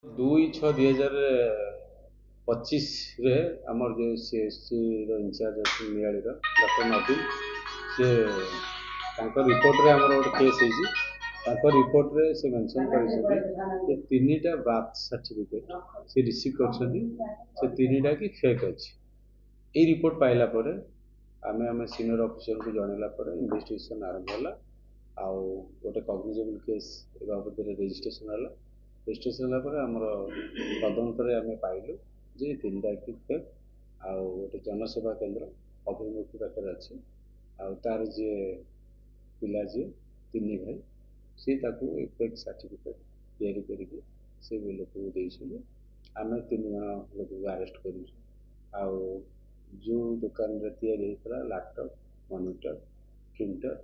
2/6/2025 रे आमर जो सीएससी इंचार्ज अच्छे नियाड़ी डॉक्टर नवीन सी रिपोर्ट रे आमर गोटे केस होती रिपोर्ट रे से मेंशन कर तीनटा बार्थ सर्टिफिकेट से रिसीव कर तीनटा कि फेक अच्छी ये रिपोर्ट पाइला पर आम सीनियर ऑफिसर को जनला इन्वेस्टिगेशन आरंभ है आउ गोटे कग्निजेबल केस बाबद रेजिस्ट्रेशन है रेजिस्ट्रेशन आमर तदंत आम पाइलु जे तीनटा कि फेक आउ गोटे जनसेवा केन्द्र अभिमुखी पाखे अच्छे आर जी पिला जी तीन भाई सी फेक सर्टिफिकेट या लोक को आम 3 जन लोक को अरेस्ट कर जो दुकान या लैपटॉप मॉनिटर प्रिंटर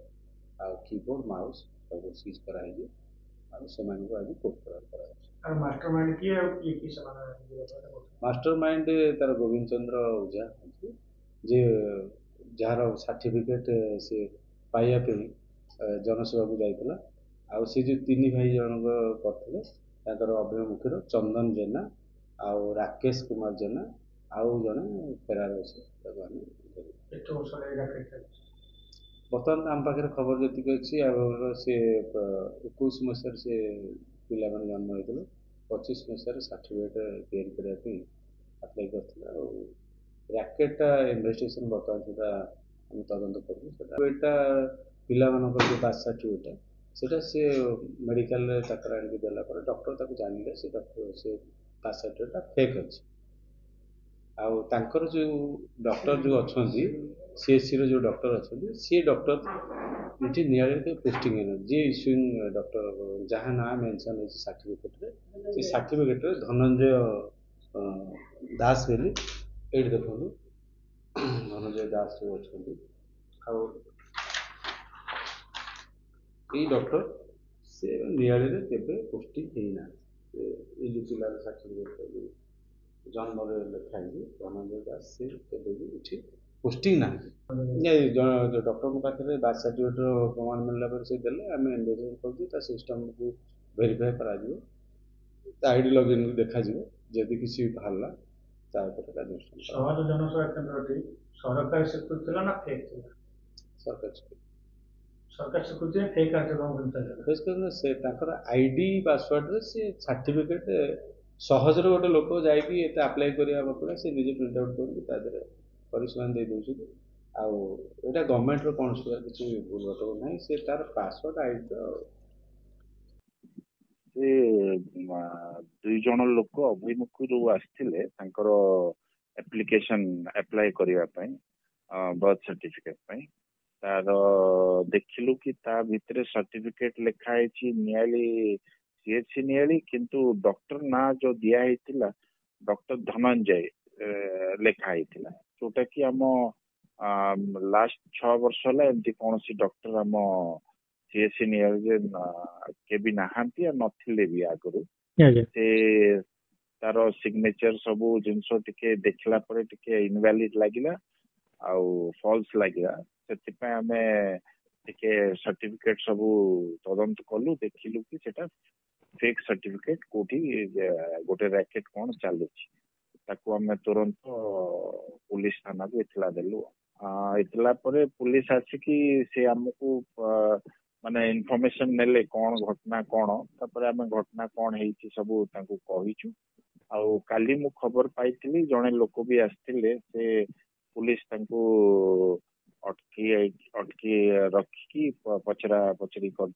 आउ कीबोर्ड माउस सब सीज कराई आज कोर्ट प्रदान मास्टरमाइंड तार गोविंद चंद्र ओझा जे जार सर्टिफिकेट से पाइबा जनसेवा को जाइला आउ से जो 3 भाई जन करते अभिमुखीर चंदन जेना आउ राकेश कुमार जेना आउ जड़े फेरार अच्छे बर्तमान आम पाखे खबर जी अच्छी सी 21 मसीह से पिला जन्म होते 25 मसीह सर्टिफिकेट या अप्लाई करते रैकेटा इन्वेस्टिगेशन बर्तमान सुधा तदंत करा पिला जो बार्थ सर्टिफिकेट सेटा सी मेडिकल आनिक डॉक्टर जानले से डॉक्टर से बार्थ सर्टिफिकेट फेक अच्छे आउर जो डॉक्टर जो अच्छा सीएससी जो डॉक्टर अच्छा सी डॉक्टर ये नियारे पोस्टिंग जी इश्यूइंग डॉक्टर जहाँ ना मेंशन हो सर्टिफिकेट से सर्टिफिकेट धनंजय दास बोली ये देखो धनंजय दास जो अच्छा ये डॉक्टर से नियारे केबे पोस्टिंग होना ये जो पिलार सर्टिफिकेट जन्म लिखा है धनंजय दास से ये पोस्टिंग ना डॉक्टर पाखे बार्थ सर्टिफिकेट प्रमाण मिलला पर से देले आम इन्वेस्टिगेशन कर सिस्टम को वेरीफाई करा आईडी लॉगिन को देखा जदि किसी बाहरला सरकारी स्वीकृति ना फेक सरकार स्वीकृति फेक से आईडी पासवर्ड से सर्टिफिकेट सहजर गोटे लोक जाकि अप्लाई करने से निजे प्रिंट आउट कर परिश्रम दे दूसरी आउटा गवर्नमेंट कौन किसी भूल घटक ना से तार पासवर्ड आईडी दुई जन लोक अभिमुखी आसते एप्लिकेशन अप्लाई करने बर्थ सर्टिफिकेट तार देखिलु कि ता भितर सर्टिफिकेट लिखाई नियाली सीएचसी नियाली किंतु डॉक्टर ना जो दिया डॉक्टर धनंजय लिखाई जोटा कि आम लास्ट 6 वर्ष है एमती कौन सी डॉक्टर आम सीएचसी नियाली के भी नहांती नथिले भी आगु से तार सिग्नेचर सबू जिनस टिके देखला परे टिके इनवैलिड लागिला आउ फॉल्स लागिला से आम टिके सर्टिफिकेट सबू तदंत कलु देखिलु कि सेटा फेक सर्टिफिकेट कोठी गोटे रैकेट कौन चलुची ताकू आम तुरंत पुलिस थाना को इतला देलु इतला परे पुलिस आसिकी से आमको माने इनफॉरमेशन नेले कौन घटना कौन तापर आम घटना कौन हेची सबू तांको कहिचु आउ काली मु खबर पाइथिली जने लोक भी आस्थिले से पुलिस तांको अटकी रखी पचरा पचरी कर